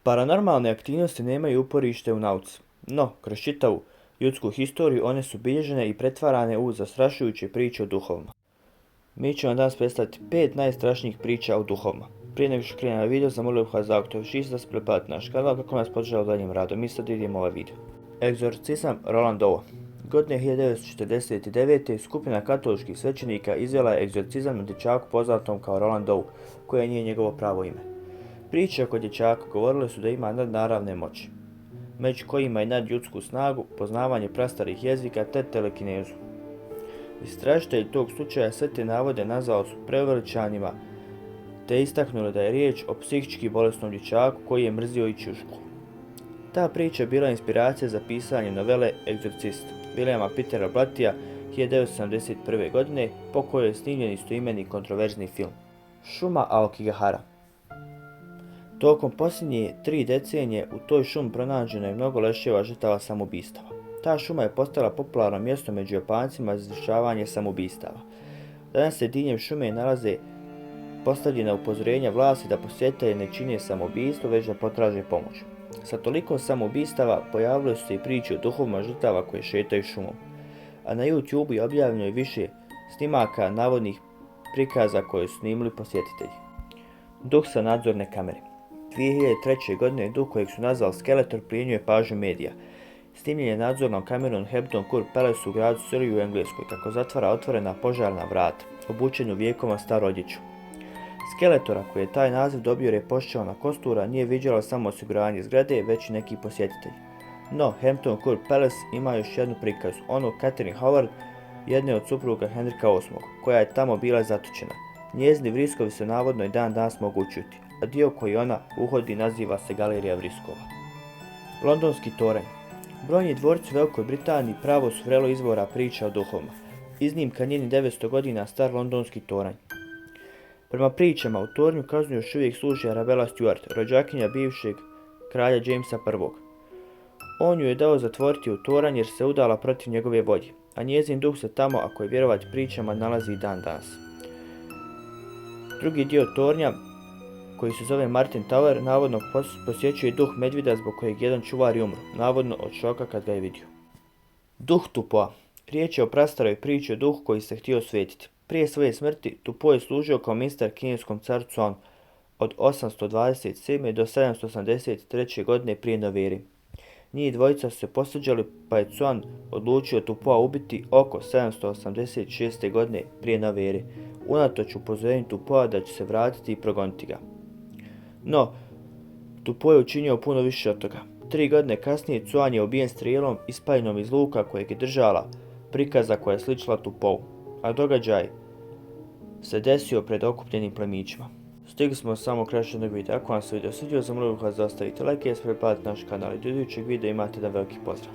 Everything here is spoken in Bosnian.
Paranormalne aktivnosti nemaju uporište u nauci, no kroz čitavu ljudsku historiju one su bilježene i pretvarane u zastrašujuće priče o duhovima. Mi ćemo danas predstaviti 5 najstrašnijih priča o duhovima. Prije nego što krenemo na video, zamolio bih vas da aktivno da se pretplatite naš kanal kako nas podržava daljnjim radom. Mi sad idemo ovaj video. Egzorcizam Roland Doe. Godine 1949. skupina katoličkih svećenika izvela je egzorcizam na dječaku poznatom kao Roland Doe, koje nije njegovo pravo ime. Priče oko dječaka govorile su da ima nadnaravne moći, među kojima i nadljudsku snagu, poznavanje prastarih jezika te telekinezu. Istražitelji tog slučaja sve te navode nazvali su preuveličanima, te istaknuli da je riječ o psihički bolesnom dječaku koji je mrzio ići u školu. Ta priča je bila inspiracija za pisanje novele Egzorcist Williama Petera Blatija 1971. godine, po kojoj je snimljen istoimeni kontroverzni film. Šuma Aokigahara. Tokom posljednje 3 decenije u toj šumi pronađeno je mnogo leševa žrtava samoubistava. Ta šuma je postala popularno mjesto među Japancima za izvršavanje samoubistava. Danas se diljem šume nalaze postavljena upozorenja vlasti da posjetitelji ne čine samoubistvo, već da potraže pomoć. Sa toliko samoubistava pojavile su se i priče o duhovima žrtava koje šetaju šumom, a na YouTube je objavljeno i više snimaka navodnih prikaza koje su snimili posjetitelji. Duh sa nadzorne kamere. 2003. godine duh kojeg su nazvali Skeletor plijenio je pažnju medija. Snimljen je nadzornom kamerom u Hampton Court Palace u gradu Surrey u Engleskoj kako zatvara otvorena požarna vrata, obučen u vjekovima staru odjeću. Skeletora, koji je taj naziv dobio jer je pošćao na kostura, nije viđalo samo osiguranje zgrade, već i neki posjetitelji. No, Hampton Court Palace ima još jednu prikazu, onu Catherine Howard, jedne od supruga Henrika VIII, koja je tamo bila zatočena. Njezini vriskovi se navodno i dan danas mogu čuti, a dio koji ona uhodi naziva se Galerija vriskova. Londonski toranj. Brojni dvorci u Velikoj Britaniji pravo su vrelo izvora priča o duhovima. Iznimka njeni 900 godina star londonski toranj. Prema pričama, u tornju kaznu još uvijek služi Arabella Stuart, rođakinja bivšeg kralja Jamesa I. On ju je dao zatvoriti u toranj jer se udala protiv njegove volje, a njezin duh se tamo, ako je vjerovati pričama, nalazi i dan danas. Drugi dio tornja, koji se zove Martin Tower, navodno posjećuje duh medvjeda zbog kojeg jedan čuvar i umro, navodno od šoka kad ga je vidio. Duh Tupoa. Riječ je o prastaroj priči o duhu koji se htio svetiti. Prije svoje smrti Tupo je služio kao ministar kineskom caru Cuanu od 827. do 783. godine prije nove ere. Njih dvojica su se posvađali pa je Cuan odlučio Tupoa ubiti oko 786. godine prije nove ere, unatoč upozorenju Tupoa da će se vratiti i progoniti ga. No, Tupo je učinio puno više od toga. 3 godine kasnije Cuan je ubijen strijelom ispaljenom iz luka kojeg je držala prikaza koja je sličila Tupou, a događaj se desio pred okupljenim plemićima. Stigli smo samo kraj jednog videa. Ako vam se video svidio, zamolio bih vas da ostavite like i da se pretplatite naš kanal i do idućeg videa imate jedan veliki pozdrav.